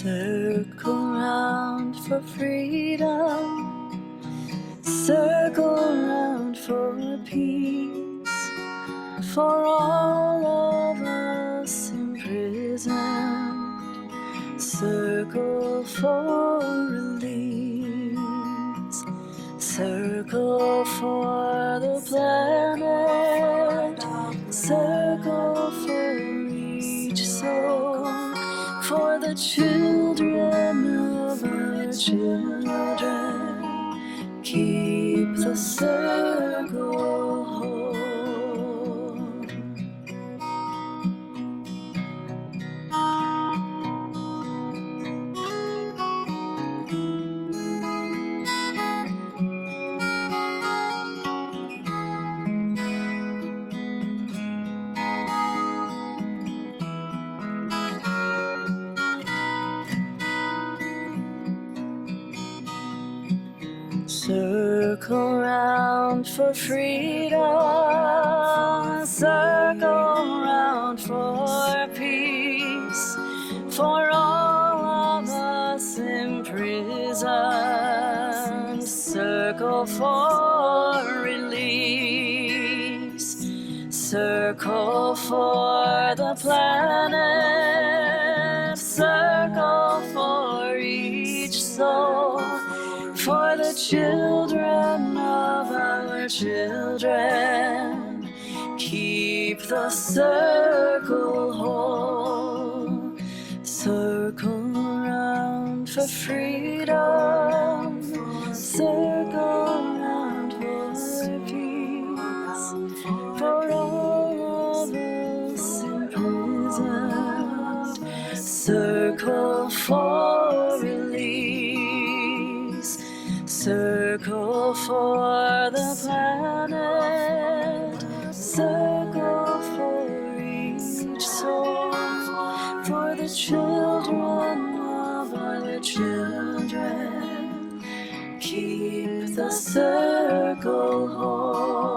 Circle round for freedom, circle round for peace, for all of us imprisoned, circle for release, circle for the planet, circle for each soul, for the children of our children. Keep the circle whole. Circle round for freedom, circle round for peace, for all of us imprisoned, circle for release, circle for the planet, circle for each soul, for the children of our children. Keep the circle whole. Circle round for freedom, circle round for peace, for all of us imprisoned, circle for release, circle for the planet, circle for each soul, for the children of other children. Keep the circle whole.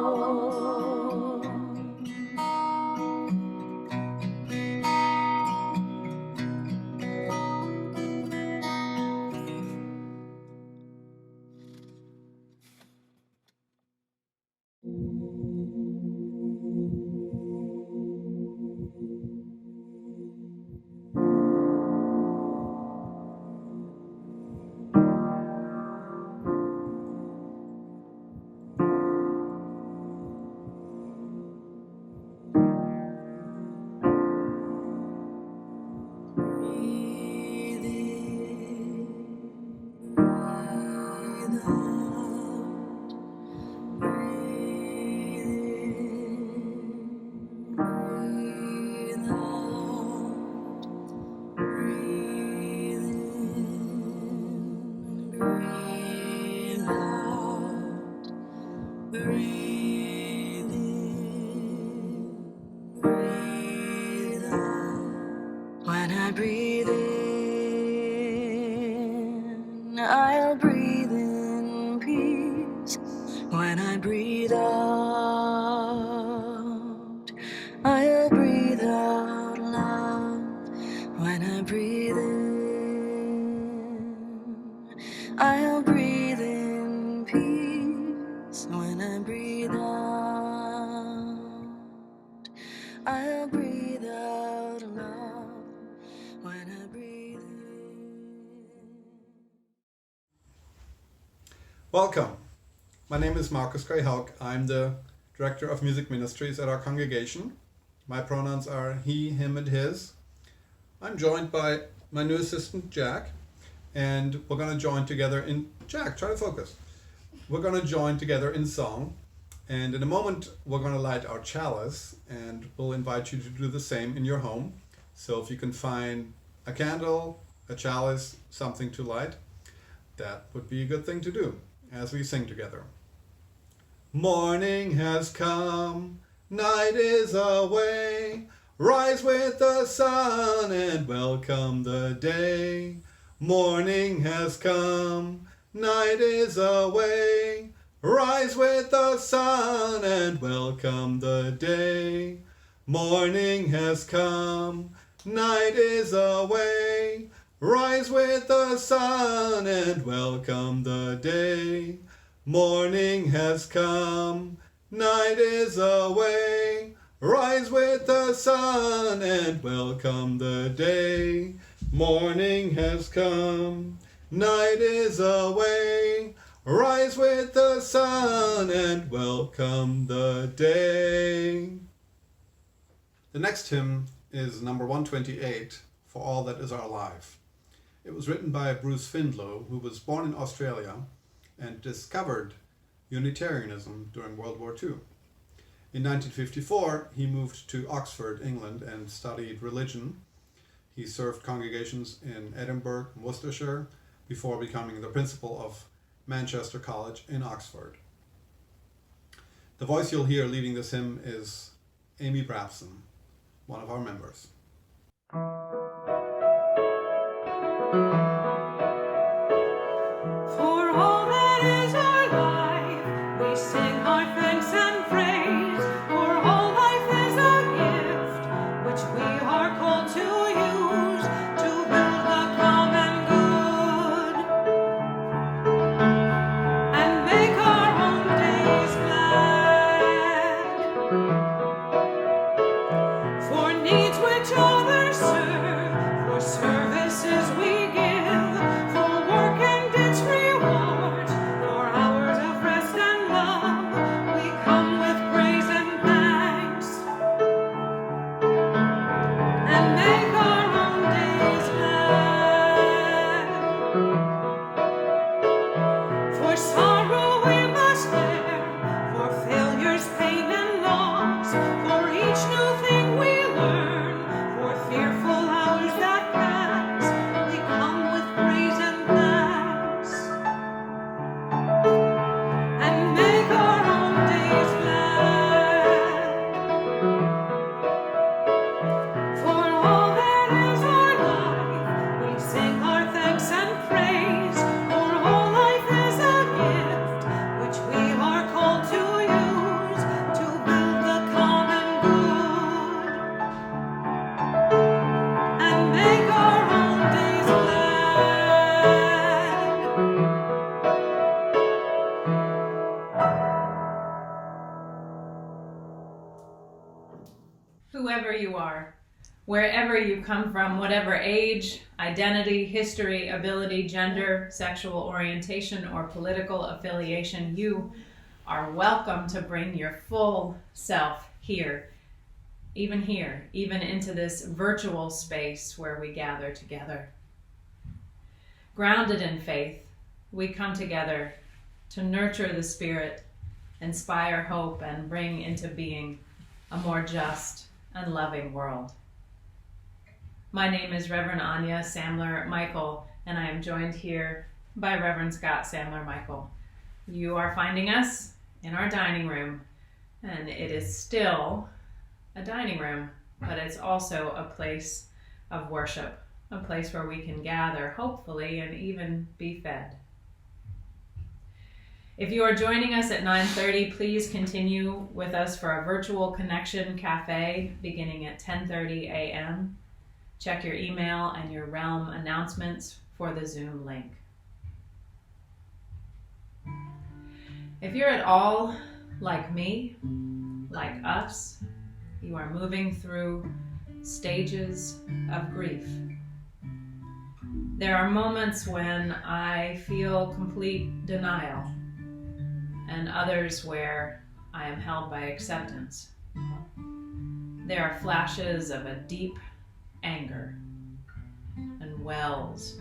When I breathe in, I'll breathe in peace. When I breathe out, I'll breathe out love. When I breathe in, I'll breathe in peace. When I breathe out, I'll breathe out love. When I breathe in. Welcome. My name is Markus Grey-Haug. I'm the Director of Music Ministries at our congregation. My pronouns are he, him, and his. I'm joined by my new assistant, Jack, and we're going to join together in... Jack, try to focus. We're going to join together in song, and in a moment we're going to light our chalice, and we'll invite you to do the same in your home. So if you can find a candle, a chalice, something to light, that would be a good thing to do as we sing together. Morning has come, night is away. Rise with the sun and welcome the day. Morning has come, night is away. Rise with the sun and welcome the day. Morning has come, night is away. Rise with the sun and welcome the day. Morning has come, night is away. Rise with the sun and welcome the day. Morning has come, night is away. Rise with the sun and welcome the day. The next hymn is number 128, For All That Is Our Life. It was written by Bruce Findlow, who was born in Australia and discovered Unitarianism during World War II. In 1954, he moved to Oxford, England, and studied religion. He served congregations in Edinburgh, Worcestershire, before becoming the principal of Manchester College in Oxford. The voice you'll hear leading this hymn is Amy Brabson, one of our members. For all that is our life, we sing our thanks and praise. For all life is a gift, which we are called to use to build the common good and make our own days glad. For needs which others serve, for services we give, for work and its reward, for hours of rest and love, we come with praise and thanks and make our own days glad. For sorrow we must bear, for failures, pain and loss, for each new thing we learn, for fearful hours that pass, we come with praise and thanks and make our own days glad. For all that is our life, we sing our thanks and praise. For all life is a gift, which we are called to use to build the common good and make our own days glad. Whoever you are, wherever you come from, whatever age, identity, history, ability, gender, sexual orientation, or political affiliation, you are welcome to bring your full self here, even into this virtual space where we gather together. Grounded in faith, we come together to nurture the spirit, inspire hope, and bring into being a more just and loving world. My name is Reverend Anya Samler Michael, and I am joined here by Reverend Scott Samler Michael. You are finding us in our dining room, and it is still a dining room, but it's also a place of worship, a place where we can gather, hopefully, and even be fed. If you are joining us at 9:30, please continue with us for a virtual connection cafe beginning at 10:30 a.m. Check your email and your Realm announcements for the Zoom link. If you're at all like me, like us, you are moving through stages of grief. There are moments when I feel complete denial, and others where I am held by acceptance. There are flashes of a deep anger and wells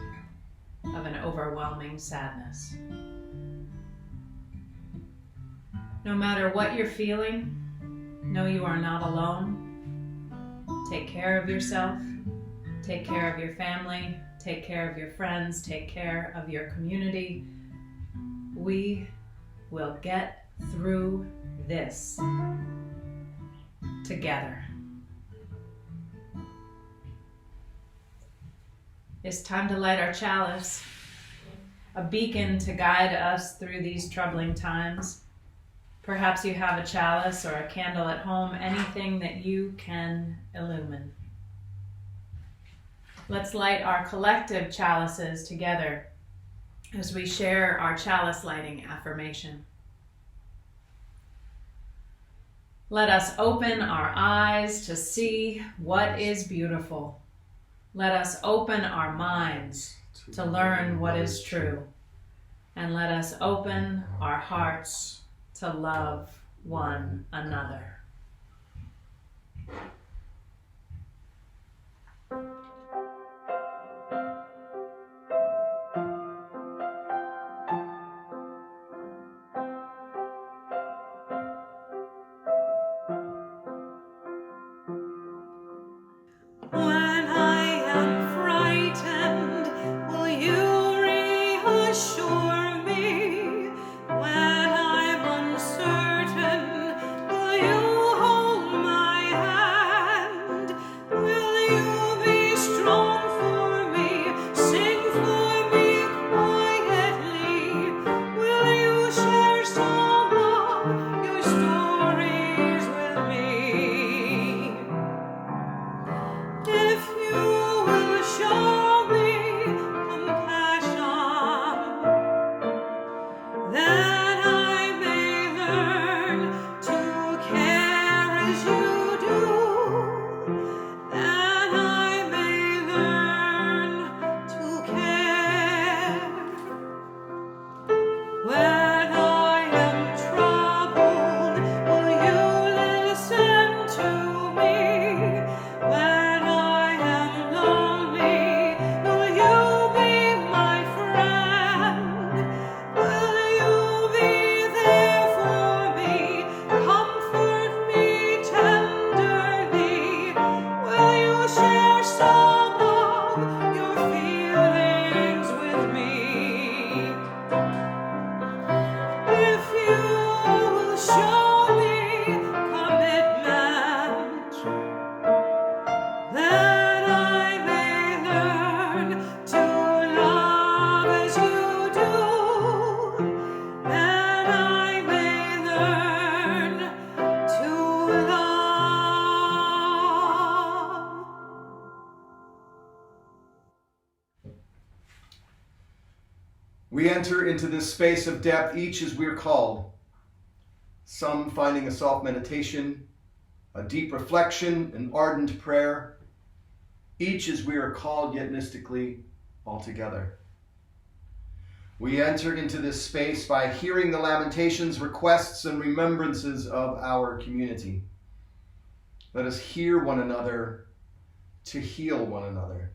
of an overwhelming sadness. No matter what you're feeling, know you are not alone. Take care of yourself, take care of your family, take care of your friends, take care of your community. We will get through this together. It's time to light our chalice, a beacon to guide us through these troubling times. Perhaps you have a chalice or a candle at home, anything that you can illumine. Let's light our collective chalices together as we share our chalice lighting affirmation. Let us open our eyes to see what is beautiful. Let us open our minds to learn what is true. And let us open our hearts to love one another. When I am frightened, will you reassure me? When I'm uncertain, will you hold my hand? Will you be strong for me, sing for me quietly? Will you share some of your stories with me? If you will show me compassion, then I may learn to care as you do. Then I may learn to care. When I am troubled, will you listen to me? When I am lonely, will you be my friend? Will you be there for me, comfort me tenderly? Will you share some of your feelings with me? If you will show me commitment, then I may learn to love as you do. Then I may learn to love. We enter into this space of depth each as we're called. Some finding a soft meditation, a deep reflection, an ardent prayer. Each as we are called, yet mystically all together. We enter into this space by hearing the lamentations, requests, and remembrances of our community. Let us hear one another to heal one another.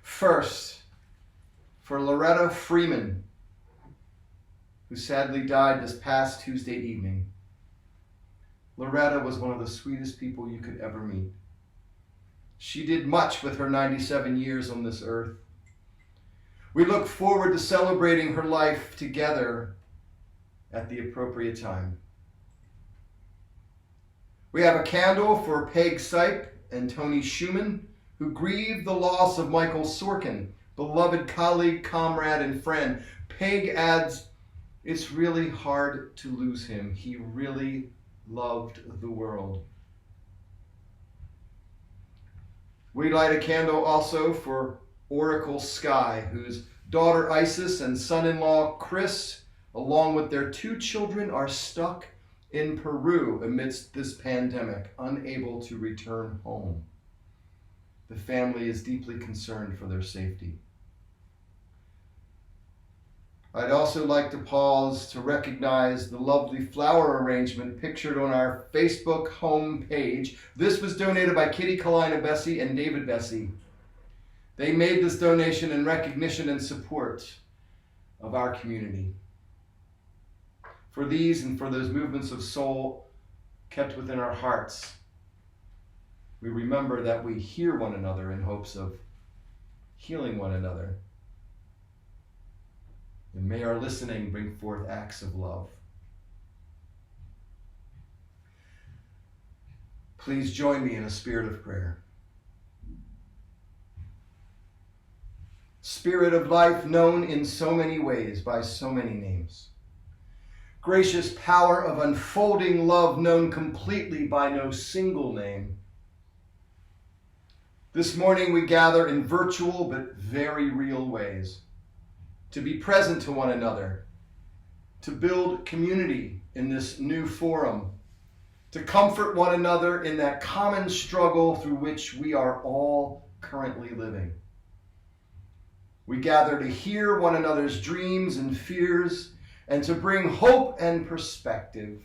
First, for Loretta Freeman, who sadly died this past Tuesday evening. Loretta was one of the sweetest people you could ever meet. She did much with her 97 years on this earth. We look forward to celebrating her life together at the appropriate time. We have a candle for Peg Sipe and Tony Schumann, who grieved the loss of Michael Sorkin, beloved colleague, comrade, and friend. Peg adds, it's really hard to lose him. He really loved the world. We light a candle also for Oracle Sky, whose daughter Isis and son-in-law Chris, along with their 2 children, are stuck in Peru amidst this pandemic, unable to return home. The family is deeply concerned for their safety. I'd also like to pause to recognize the lovely flower arrangement pictured on our Facebook home page. This was donated by Kitty Kalina Bessie and David Bessie. They made this donation in recognition and support of our community. For these and for those movements of soul kept within our hearts, we remember that we hear one another in hopes of healing one another. And may our listening bring forth acts of love. Please join me in a spirit of prayer. Spirit of life, known in so many ways by so many names. Gracious power of unfolding love, known completely by no single name. This morning we gather in virtual but very real ways to be present to one another, to build community in this new forum, to comfort one another in that common struggle through which we are all currently living. We gather to hear one another's dreams and fears and to bring hope and perspective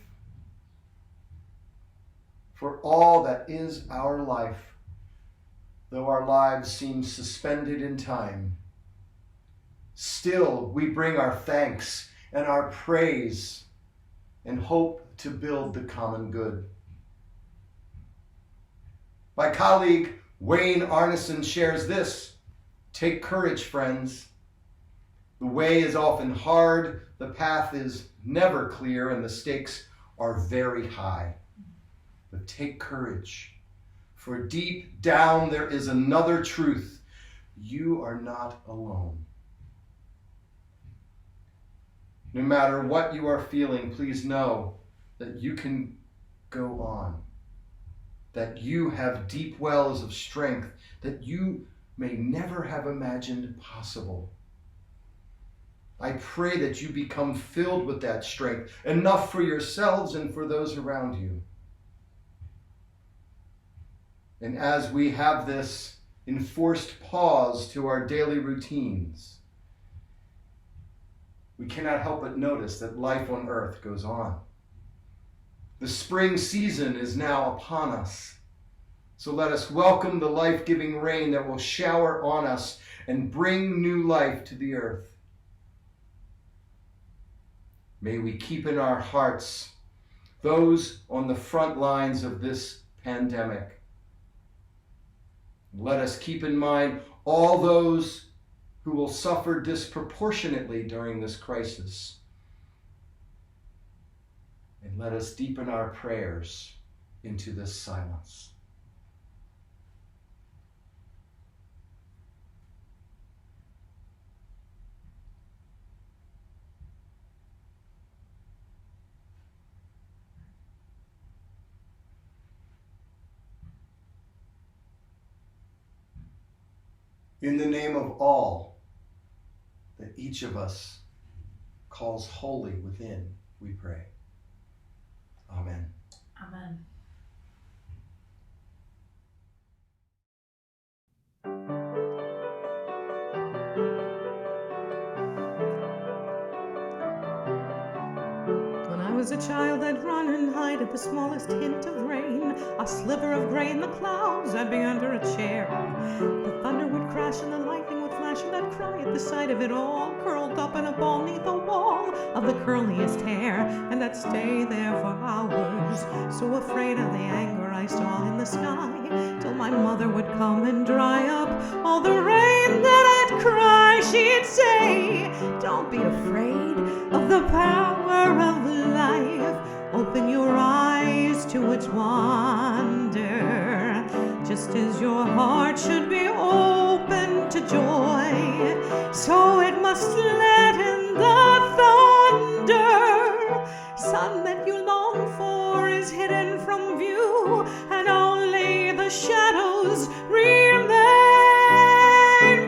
for all that is our life. Though our lives seem suspended in time, still we bring our thanks and our praise and hope to build the common good. My colleague Wayne Arneson shares this: take courage, friends. The way is often hard, the path is never clear, and the stakes are very high. But take courage. For deep down there is another truth. You are not alone. No matter what you are feeling, please know that you can go on. That you have deep wells of strength that you may never have imagined possible. I pray that you become filled with that strength, enough for yourselves and for those around you. And as we have this enforced pause to our daily routines, we cannot help but notice that life on earth goes on. The spring season is now upon us. So let us welcome the life-giving rain that will shower on us and bring new life to the earth. May we keep in our hearts those on the front lines of this pandemic. Let us keep in mind all those who will suffer disproportionately during this crisis. And let us deepen our prayers into this silence. In the name of all that each of us calls holy within, we pray. Amen. Amen. When I was a child, I'd run and hide at the smallest hint of rain. A sliver of gray in the clouds, I'd be under a chair. The thunder would crash and the lightning would flash, and I'd cry at the sight of it all, curled up in a ball neath the wall of the curliest hair. And I'd stay there for hours, so afraid of the anger I saw in the sky, till my mother would come and dry up all the rain that I'd cry. She'd say, don't be afraid of the power of life. Open your eyes to its wonder, just as your heart should be open to joy. So it must let in the thunder. Sun that you long for is hidden from view, and only the shadows remain.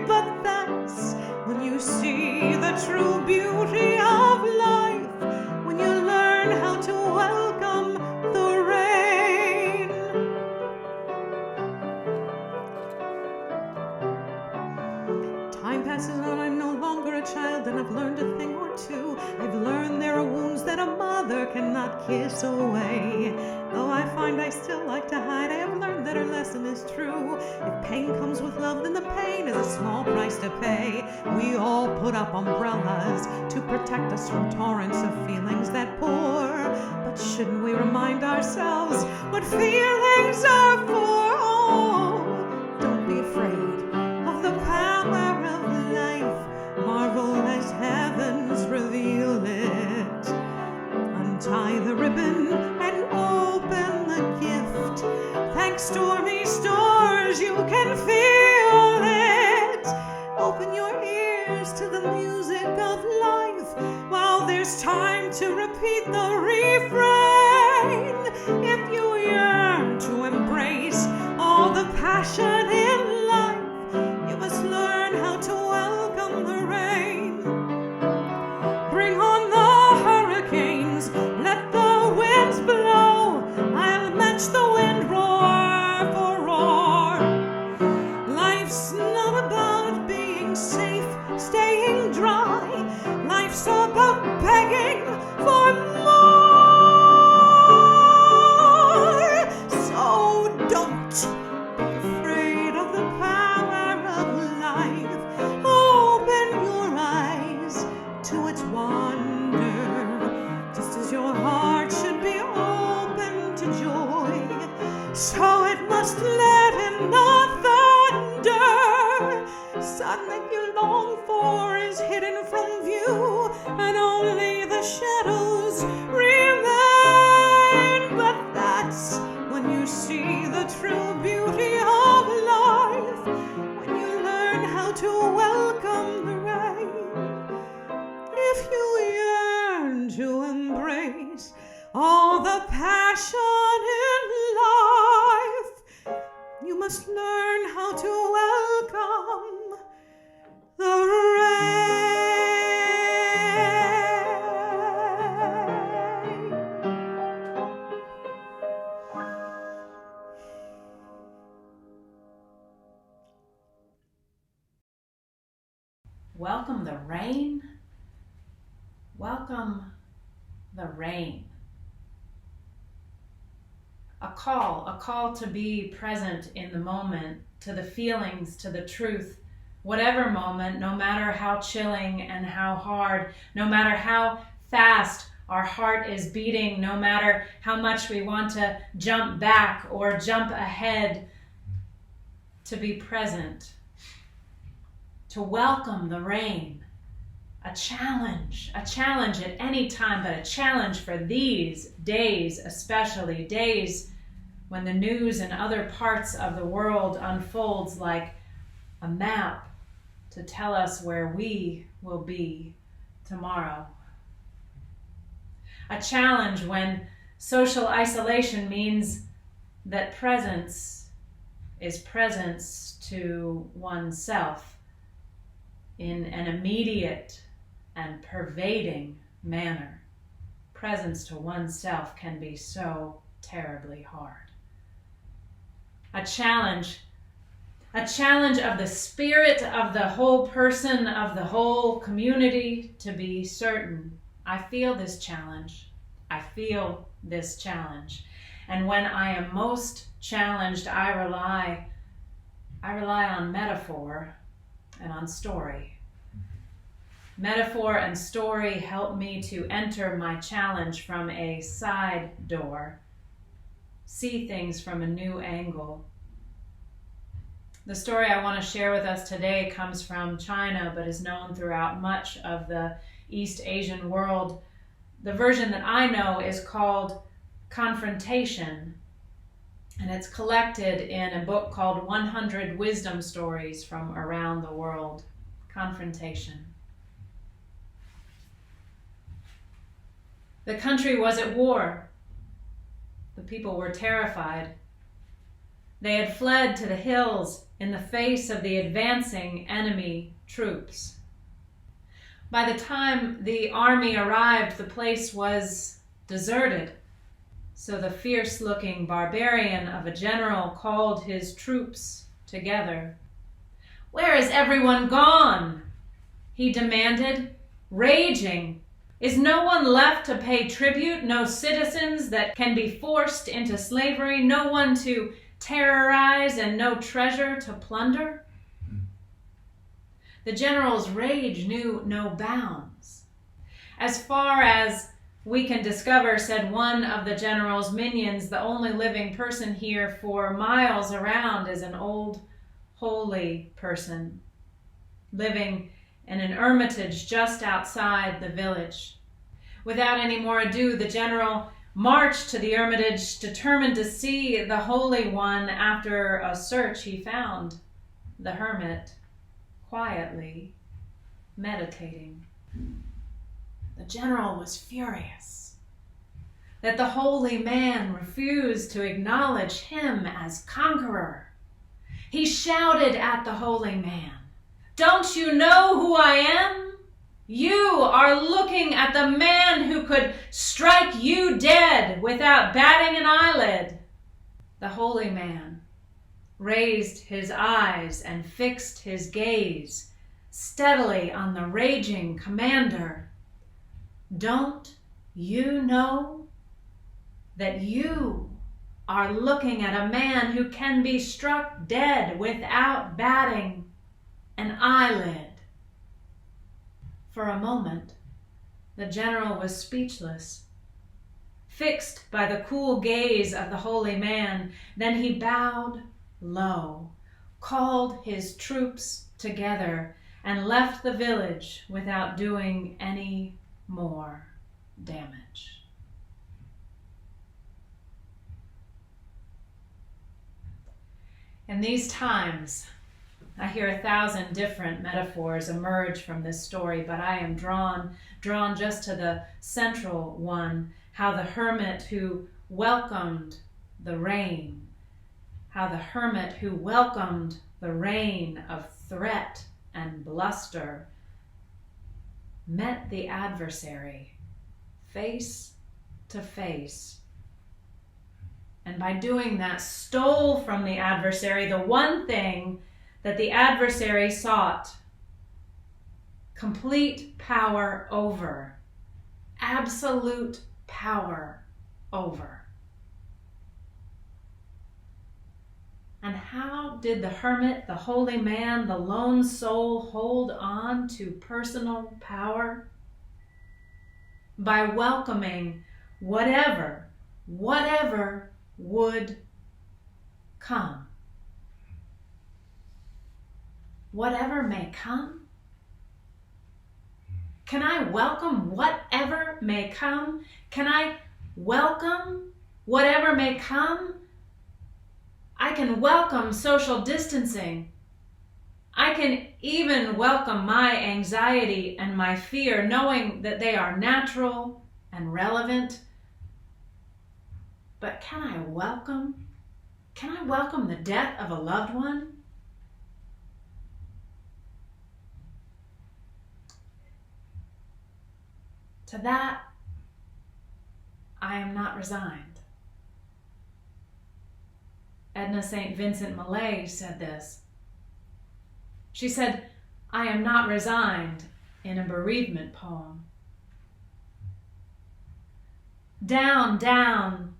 But that's when you see the true beauty of life, when you learn how to welcome the rain. Time passes on, I'm no longer a child, and I've learned a thing or two. I've learned there are wounds that a mother cannot kiss away. Though I find I still like to hide, I have learned that her lesson is true. If pain comes with love, then the pain is a small price to pay. We all put up umbrellas to protect us from torrents of feelings that pour. But shouldn't we remind ourselves what feelings are for? Oh, don't be afraid of the power of life. Marvel as heavens reveal it. Untie the ribbon and open the gift. Thanks stormy stars, you can feel it. Open your ears to the music of life while there's time to repeat the refrain. If you yearn to embrace all the passion in it must let in the thunder. Sun that you long for is hidden from view, and only the shadows remain. But that's when you see the true beauty of life, when you learn how to welcome the rain. If you yearn to embrace all the passion in life, you must learn how to welcome the rain. Welcome the rain. Welcome the rain. A call to be present in the moment, to the feelings, to the truth, whatever moment, no matter how chilling and how hard, no matter how fast our heart is beating, no matter how much we want to jump back or jump ahead, to be present, to welcome the rain. A challenge at any time, but a challenge for these days, especially days when the news in other parts of the world unfolds like a map to tell us where we will be tomorrow. A challenge when social isolation means that presence is presence to oneself in an immediate and pervading manner. Presence to oneself can be so terribly hard. A challenge of the spirit of the whole person, of the whole community, to be certain. I feel this challenge. And when I am most challenged, I rely on metaphor and on story. Metaphor and story help me to enter my challenge from a side door, see things from a new angle. The story I want to share with us today comes from China, but is known throughout much of the East Asian world. The version that I know is called Confrontation, and it's collected in a book called 100 Wisdom Stories from Around the World. Confrontation. The country was at war. The people were terrified. They had fled to the hills in the face of the advancing enemy troops. By the time the army arrived, the place was deserted. So the fierce-looking barbarian of a general called his troops together. "Where is everyone gone?" he demanded, raging. "Is no one left to pay tribute? No citizens that can be forced into slavery? No one to terrorize and no treasure to plunder?" The general's rage knew no bounds. "As far as we can discover," said one of the general's minions, "the only living person here for miles around is an old holy person living in an hermitage just outside the village." Without any more ado, the general marched to the hermitage, determined to see the Holy One. After a search, he found the hermit quietly meditating. The general was furious that the holy man refused to acknowledge him as conqueror. He shouted at the holy man, "Don't you know who I am? You are looking at the man who could strike you dead without batting an eyelid." The holy man raised his eyes and fixed his gaze steadily on the raging commander. "Don't you know that you are looking at a man who can be struck dead without batting an eyelid?" For a moment, the general was speechless. fixed by the cool gaze of the holy man. Then he bowed low, called his troops together, and left the village without doing any more damage. In these times, I hear 1,000 different metaphors emerge from this story, but I am drawn just to the central one, how the hermit who welcomed the rain, how the hermit who welcomed the rain of threat and bluster met the adversary face to face. And by doing that, stole from the adversary the one thing that the adversary sought: complete power over, absolute power over. And how did the hermit, the holy man, the lone soul hold on to personal power? By welcoming whatever would come. Whatever may come? Can I welcome whatever may come? Can I welcome whatever may come? I can welcome social distancing. I can even welcome my anxiety and my fear, knowing that they are natural and relevant. But can I welcome the death of a loved one? To that, I am not resigned. Edna St. Vincent Millay said this. She said, "I am not resigned," in a bereavement poem. Down, down,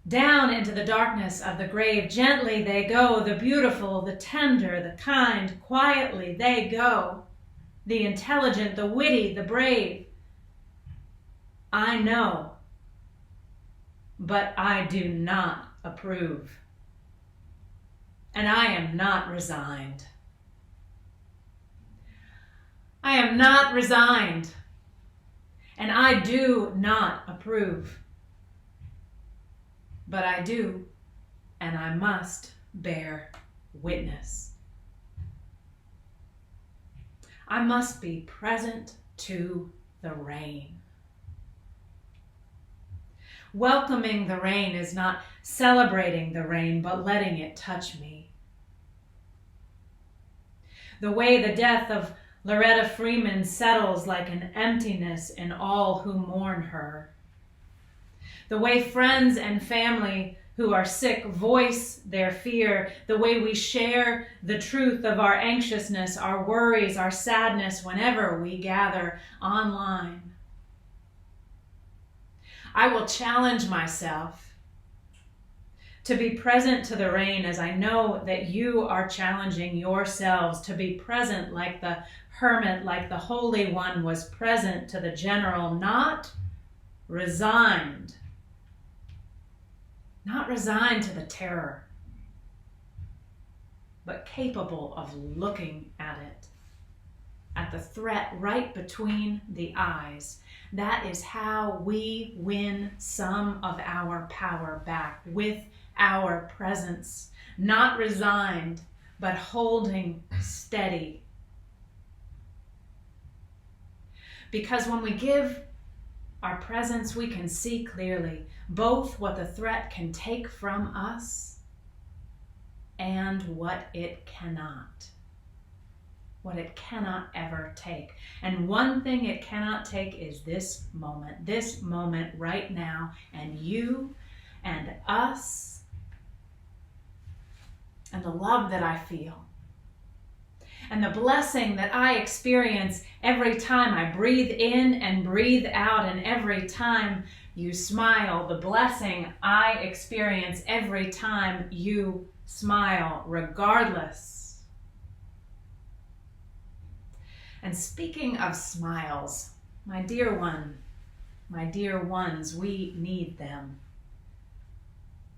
down into the darkness of the grave, gently they go, the beautiful, the tender, the kind, quietly they go, the intelligent, the witty, the brave. I know, but I do not approve. And I am not resigned. I am not resigned, and I do not approve. But I do, and I must bear witness. I must be present to the rain. Welcoming the rain is not celebrating the rain, but letting it touch me. The way the death of Loretta Freeman settles like an emptiness in all who mourn her. The way friends and family who are sick voice their fear. The way we share the truth of our anxiousness, our worries, our sadness whenever we gather online. I will challenge myself to be present to the rain, as I know that you are challenging yourselves to be present like the hermit, like the Holy One was present to the general, not resigned to the terror, but capable of looking at it, at the threat right between the eyes. That is how we win some of our power back, with our presence, not resigned, but holding steady. Because when we give our presence, we can see clearly both what the threat can take from us and what it cannot. What it cannot ever take. And one thing it cannot take is this moment right now, and you and us, and the love that I feel, and the blessing that I experience every time I breathe in and breathe out, and every time you smile, the blessing I experience every time you smile, regardless. And speaking of smiles, my dear one, My dear ones, we need them.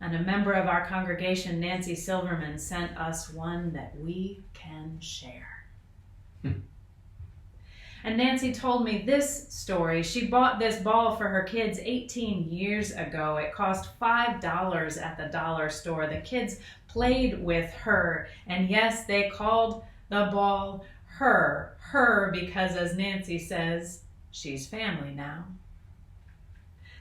And a member of our congregation, Nancy Silverman, sent us one that we can share. And Nancy told me this story. She bought this ball for her kids 18 years ago. It cost $5 at the dollar store. The kids played with her. And yes, they called the ball her. Her because, as Nancy says, she's family now.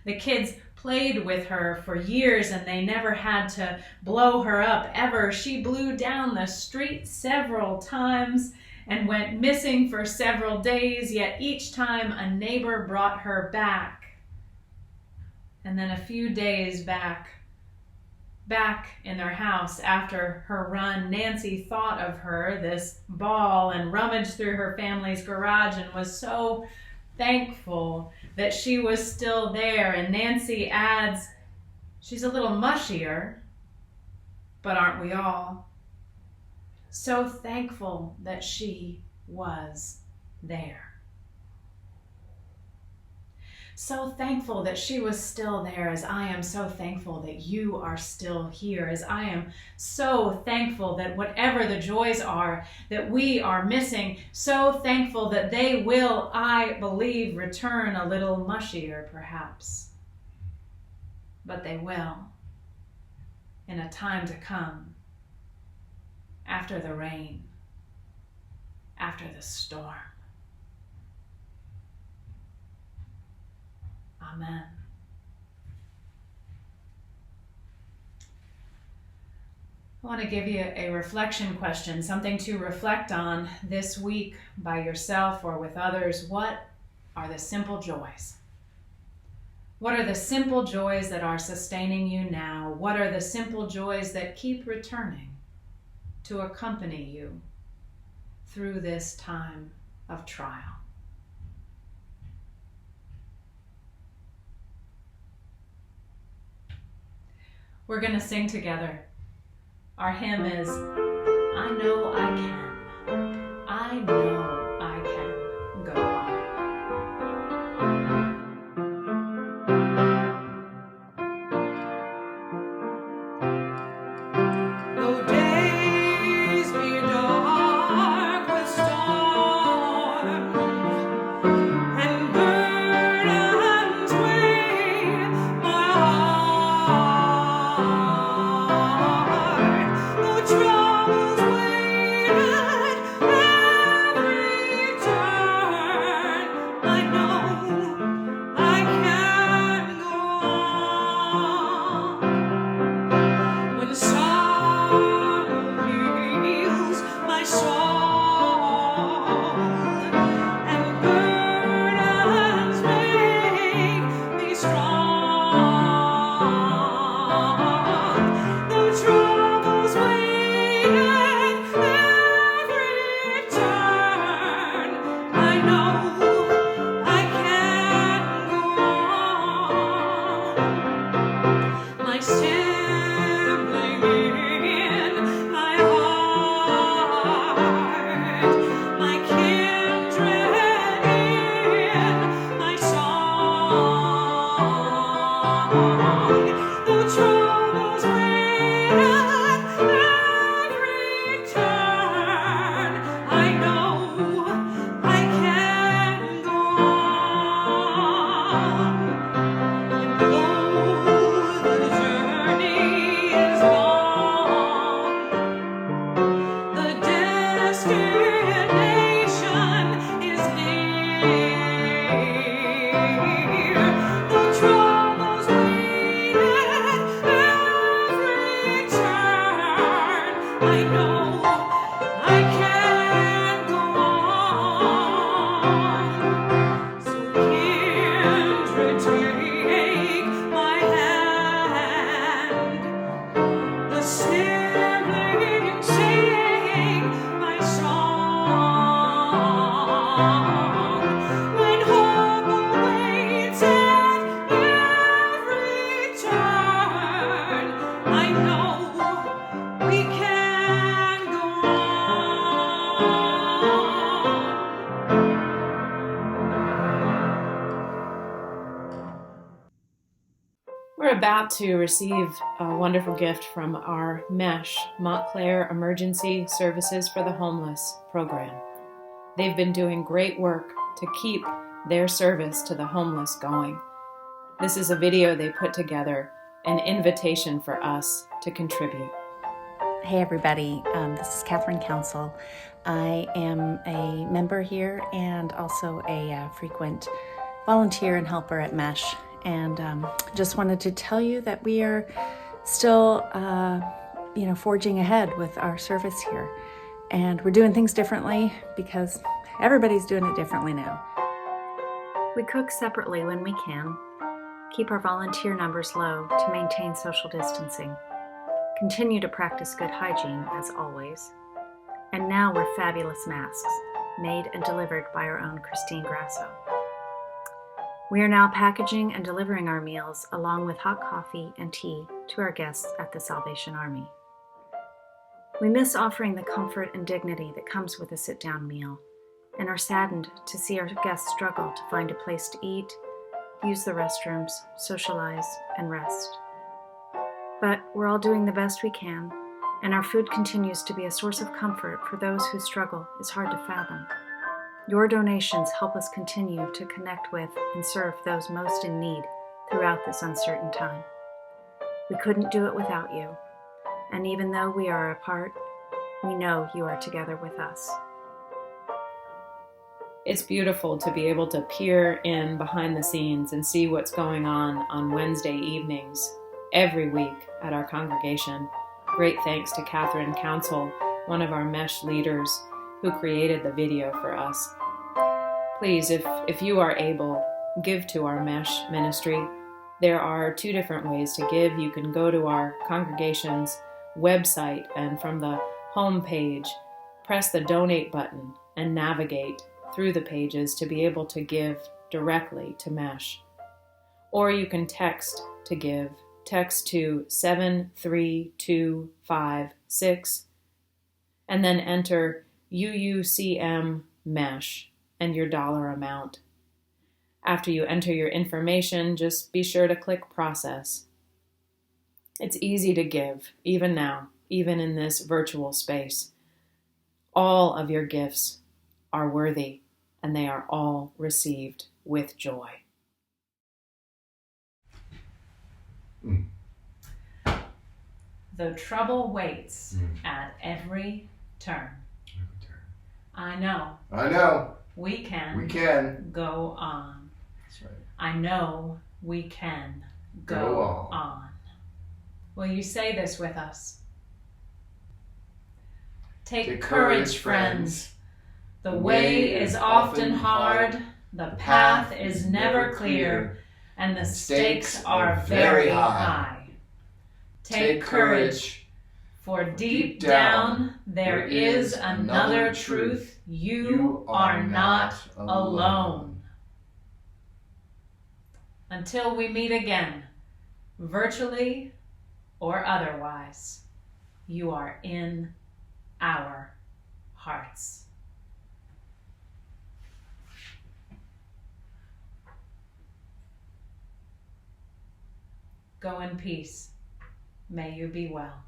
The kids played with her for years and they never had to blow her up ever. She blew down the street several times and went missing for several days, yet each time a neighbor brought her back. And then a few days back in their house after her run, Nancy thought of her, this ball, and rummaged through her family's garage and was so thankful that she was still there. And Nancy adds, she's a little mushier, but aren't we all? So thankful that she was there. So thankful that she was still there, as I am so thankful that you are still here, as I am so thankful that whatever the joys are that we are missing, so thankful that they will, I believe, return a little mushier perhaps. But they will, in a time to come. After the rain, after the storm. Amen. I want to give you a reflection question, something to reflect on this week by yourself or with others. What are the simple joys? What are the simple joys that are sustaining you now? What are the simple joys that keep returning to accompany you through this time of trial? We're going to sing together. Our hymn is, I Know I Can. I know I can go on. Though days be dark with storms and burdens weigh my heart, though troubles wait at every about to receive a wonderful gift from our MESH, Montclair Emergency Services for the Homeless program. They've been doing great work to keep their service to the homeless going. This is a video they put together, an invitation for us to contribute. Hey everybody, this is Catherine Council. I am a member here and also a frequent volunteer and helper at MESH. And just wanted to tell you that we are still, forging ahead with our service here. And we're doing things differently because everybody's doing it differently now. We cook separately when we can, keep our volunteer numbers low to maintain social distancing, continue to practice good hygiene as always, and now wear fabulous masks, made and delivered by our own Christine Grasso. We are now packaging and delivering our meals along with hot coffee and tea to our guests at the Salvation Army. We miss offering the comfort and dignity that comes with a sit-down meal and are saddened to see our guests struggle to find a place to eat, use the restrooms, socialize, and rest. But we're all doing the best we can, and our food continues to be a source of comfort for those whose struggle is hard to fathom. Your donations help us continue to connect with and serve those most in need throughout this uncertain time. We couldn't do it without you, and even though we are apart, we know you are together with us. It's beautiful to be able to peer in behind the scenes and see what's going on Wednesday evenings every week at our congregation. Great thanks to Catherine Council, one of our MESH leaders, who created the video for us. Please, if you are able, give to our MESH ministry. There are 2 different ways to give. You can go to our congregation's website and from the home page, press the donate button and navigate through the pages to be able to give directly to MESH. Or you can text to give. Text to 73256 and then enter UUCM MESH and your dollar amount. After you enter your information, just be sure to click process. It's easy to give, even now, even in this virtual space. All of your gifts are worthy, and they are all received with joy. The trouble waits at every turn. I know. We can. Go on. That's right. I know we can go on. Will you say this with us? Take courage, friends. The way is often hard, the path is never clear, and the stakes are very high. Take courage, for deep down there is another truth. You are not alone. Until we meet again, virtually or otherwise, you are in our hearts. Go in peace. May you be well.